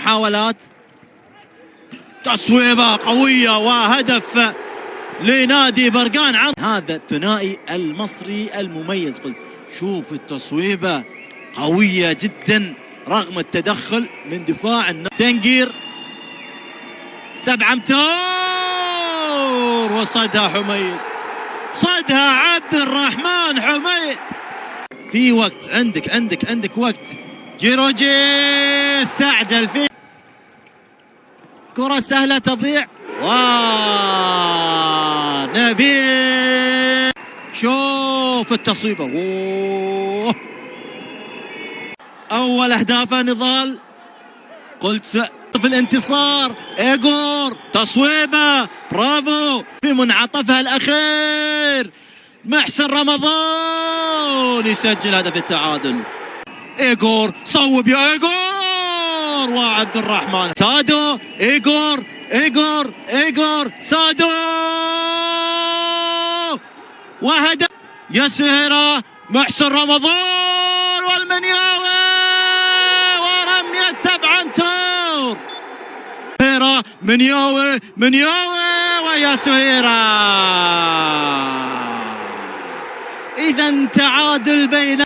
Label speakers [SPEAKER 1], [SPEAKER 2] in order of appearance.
[SPEAKER 1] محاولات، تصويبة قوية وهدف لنادي برقان. هذا الثنائي المصري المميز. قلت شوف التصويبة قوية جدا رغم التدخل من دفاع تنقير 7 امتار وصدها حميد، صدها عبد الرحمن حميد. في وقت، عندك وقت. جيروجي استعجل فيه، كرة سهلة تضيع. نبيل شوف التصويبة. أول أهداف نضال. قلت في الانتصار. إيغور تصويبة برافو في منعطفها الأخير. محسن رمضان يسجل هدف التعادل. إيغور صوب يا إيغور، وعبد الرحمن سادو. إيغور سادو وهدف يسهر محسن رمضان والمنياوي ورمية 7 امتار. منياوي ويسهر. إذا تعادل بين